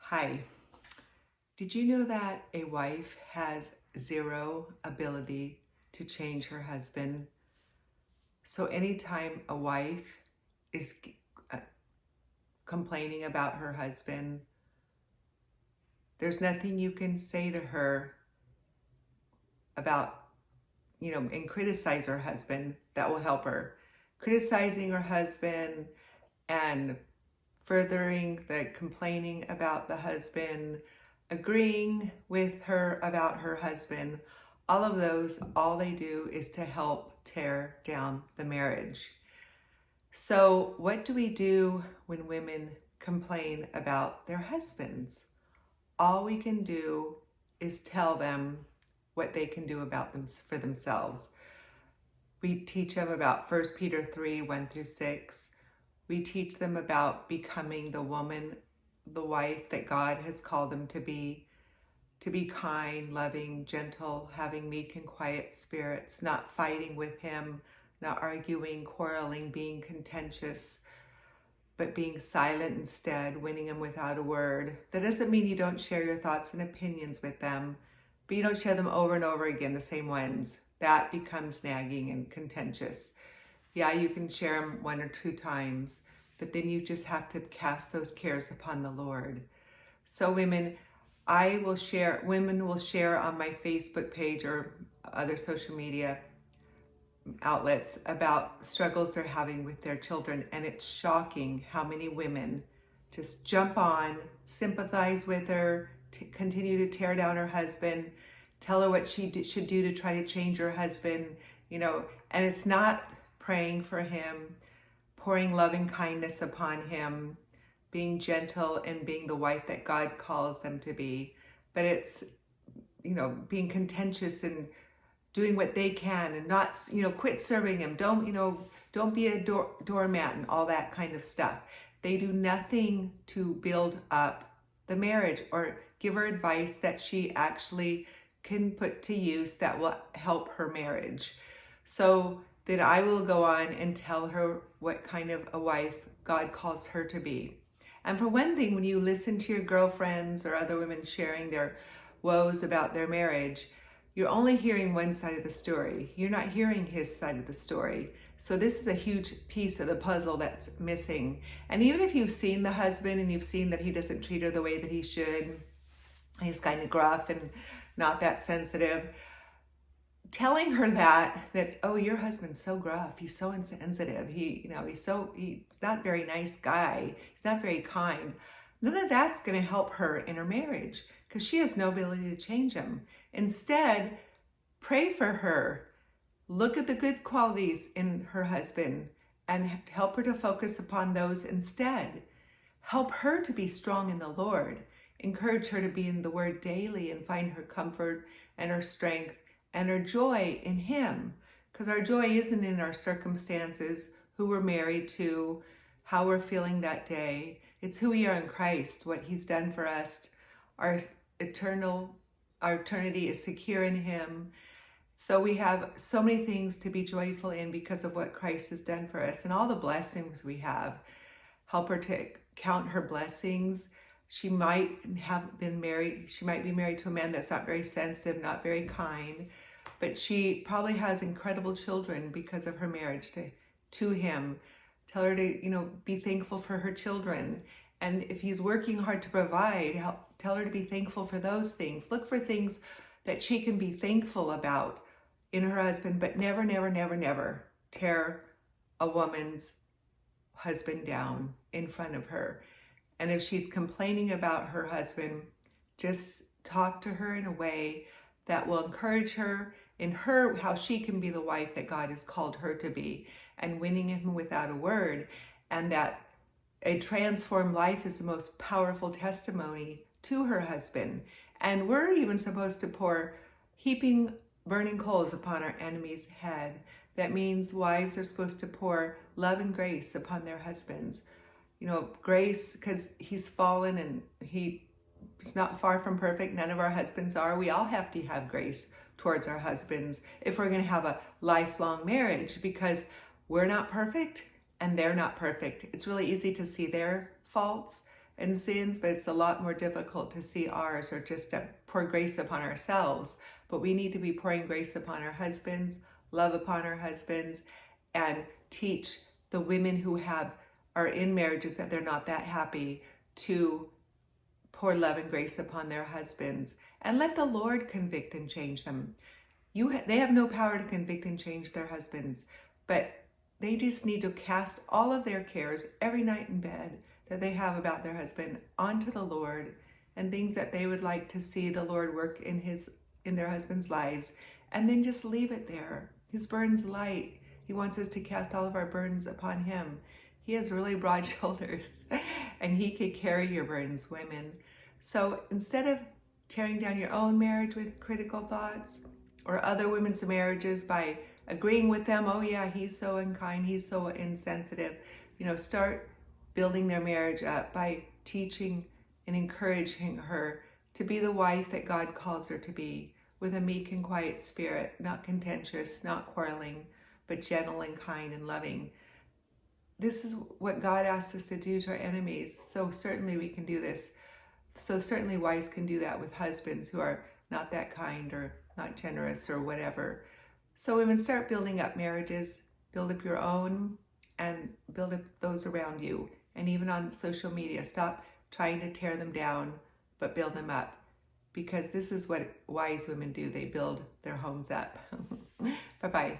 Hi. Did you know that a wife has zero ability to change her husband? So anytime a wife is uh, complaining about her husband, there's nothing you can say to her about, and criticize her husband that will help her. Criticizing her husband and furthering the complaining about the husband, agreeing with her about her husband, all of those, all they do is to help tear down the marriage. So, what do we do when women complain about their husbands? All we can do is tell them what they can do about them for themselves. We teach them about 1 Peter 3, 1 through 6. We teach them about becoming the woman, the wife that God has called them to be kind, loving, gentle, having meek and quiet spirits, not fighting with him, not arguing, quarreling, being contentious, but being silent instead, winning them without a word. That doesn't mean you don't share your thoughts and opinions with them, but you don't share them over and over again, the same ones. That becomes nagging and contentious. Yeah, you can share them one or two times, but then you just have to cast those cares upon the Lord. So women will share on my Facebook page or other social media outlets about struggles they're having with their children. And it's shocking how many women just jump on, sympathize with her, continue to tear down her husband, tell her what she should do to try to change her husband, and it's not praying for him, pouring loving kindness upon him, being gentle and being the wife that God calls them to be. But it's, being contentious and doing what they can and not, quit serving him. Don't be a doormat and all that kind of stuff. They do nothing to build up the marriage or give her advice that she actually can put to use that will help her marriage. So then I will go on and tell her what kind of a wife God calls her to be. And for one thing, when you listen to your girlfriends or other women sharing their woes about their marriage, you're only hearing one side of the story. You're not hearing his side of the story. So this is a huge piece of the puzzle that's missing. And even if you've seen the husband and you've seen that he doesn't treat her the way that he should, he's kind of gruff and not that sensitive, telling her that, oh, your husband's so gruff, he's so insensitive, he's not very nice guy, he's not very kind. None of that's going to help her in her marriage because she has no ability to change him. Instead, pray for her. Look at the good qualities in her husband and help her to focus upon those instead. Help her to be strong in the Lord. Encourage her to be in the Word daily and find her comfort and her strength and our joy in him, because our joy isn't in our circumstances, who we're married to, how we're feeling that day. It's who we are in Christ, what he's done for us. Our eternity is secure in him. So we have so many things to be joyful in because of what Christ has done for us and all the blessings we have. Help her to count her blessings. She might be married to a man that's not very sensitive, not very kind, but she probably has incredible children because of her marriage to him. Tell her to, be thankful for her children. And if he's working hard to provide, tell her to be thankful for those things. Look for things that she can be thankful about in her husband, but never, never, never, never tear a woman's husband down in front of her. And if she's complaining about her husband, just talk to her in a way that will encourage her in how she can be the wife that God has called her to be, and winning him without a word. And that a transformed life is the most powerful testimony to her husband. And we're even supposed to pour heaping burning coals upon our enemy's head. That means wives are supposed to pour love and grace upon their husbands. Grace, because he's fallen and he's not far from perfect. None of our husbands are. We all have to have grace towards our husbands if we're going to have a lifelong marriage, because we're not perfect and they're not perfect. It's really easy to see their faults and sins, but it's a lot more difficult to see ours or just to pour grace upon ourselves. But we need to be pouring grace upon our husbands, love upon our husbands, and teach the women who are in marriages that they're not that happy to pour love and grace upon their husbands, and let the Lord convict and change them. They have no power to convict and change their husbands, but they just need to cast all of their cares every night in bed that they have about their husband onto the Lord, and things that they would like to see the Lord work in their husbands' lives, and then just leave it there. His burden's light. He wants us to cast all of our burdens upon him. He has really broad shoulders, and he could carry your burdens, women. So instead of tearing down your own marriage with critical thoughts, or other women's marriages by agreeing with them, oh yeah, he's so unkind, he's so insensitive, start building their marriage up by teaching and encouraging her to be the wife that God calls her to be, with a meek and quiet spirit, not contentious, not quarreling, but gentle and kind and loving. This is what God asks us to do to our enemies. So certainly we can do this. So certainly wives can do that with husbands who are not that kind or not generous or whatever. So women, start building up marriages, build up your own, and build up those around you. And even on social media, stop trying to tear them down, but build them up. Because this is what wise women do. They build their homes up. Bye-bye.